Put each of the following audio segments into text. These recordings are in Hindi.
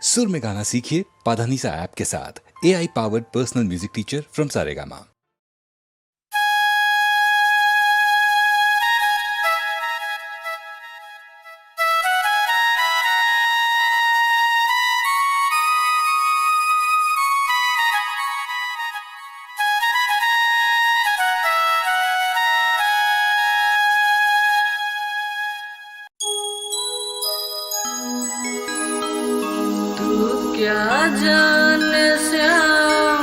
सुर में गाना सीखिए पाधानीसा ऐप के साथ। AI powered personal music teacher from Saregama. क्या जाने श्याम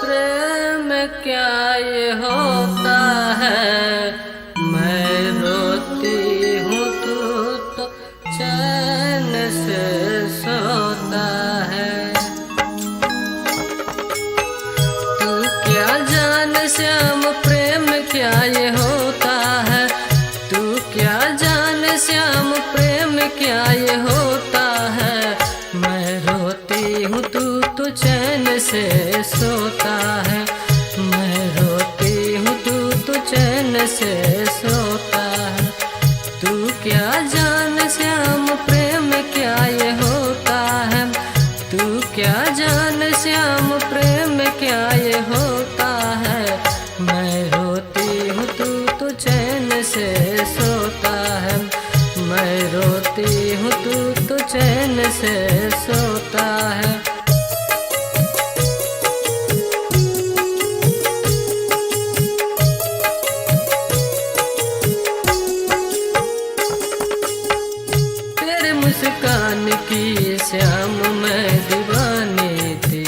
प्रेम क्या ये होता है। मैं रोती हूँ तू तो चैन से सोता है। तू क्या जाने श्याम प्रेम क्या ये होता है। तू क्या जाने श्याम प्रेम क्या ये होता है। मैं रोती हूँ तू तो चैन से सोता है। मैं रोती हूँ तू तो चैन से सोता है। तू क्या जान श्याम प्रेम क्या ये होता है। तू क्या जान श्याम प्रेम क्या ये होता है। मैं रोती हूँ तू तो चैन से सोता है। मैं रोती हूँ तू तो चैन से सोता है। तेरे मुस्कान की श्याम मैं दीवानी थी,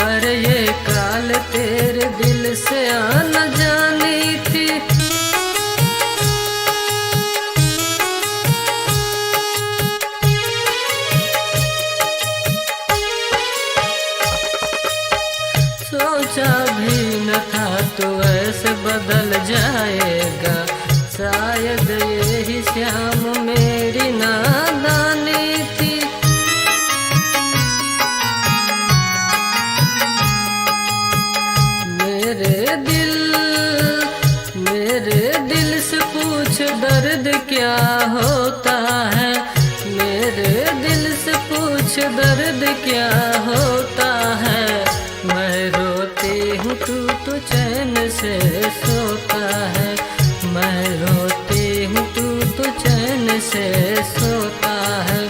पर ये काल तेरे दिल से आना जानी थी। सोचा भी न था तू ऐसे बदल जाएगा। शायद यही श्याम मेरी नादानी थी। मेरे दिल से पूछ दर्द क्या होता है। मेरे दिल से पूछ दर्द क्या होता है। मैं रोती हूँ तू तो चैन से सोता है। मैं रोती हूँ तू तो चैन से सोता है।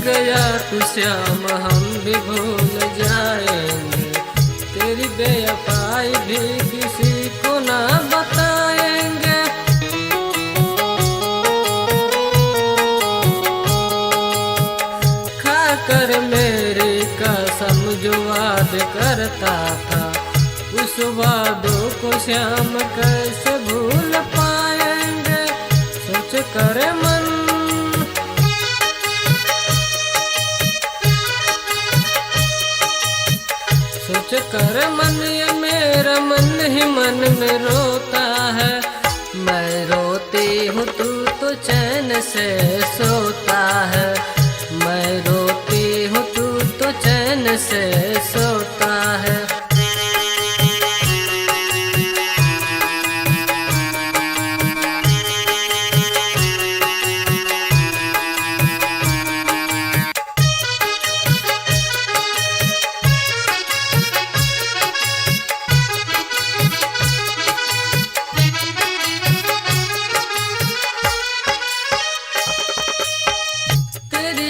गया तू श्याम हम भी भूल जाएंगे। तेरी बेवफाई भी किसी को ना बताएंगे। खाकर मेरी कसम जो वाद करता था, उस वादों को श्याम कैसे भूल पाएंगे। सोच कर मन सोच कर मन ये मेरा मन ही मन में रोता है। मैं रोती हूँ तू तो चैन से सोता है। मैं रोती हूँ तू तो चैन से सोता है।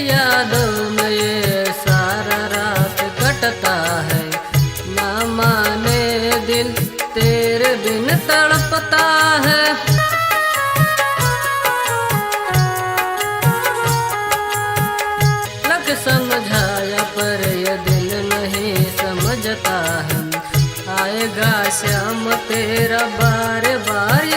यादों में ये सारा रात कटता है। ना माने दिल तेरे बिन तड़पता है। लग समझाया पर ये दिल नहीं समझता है। आएगा श्याम तेरा बार बार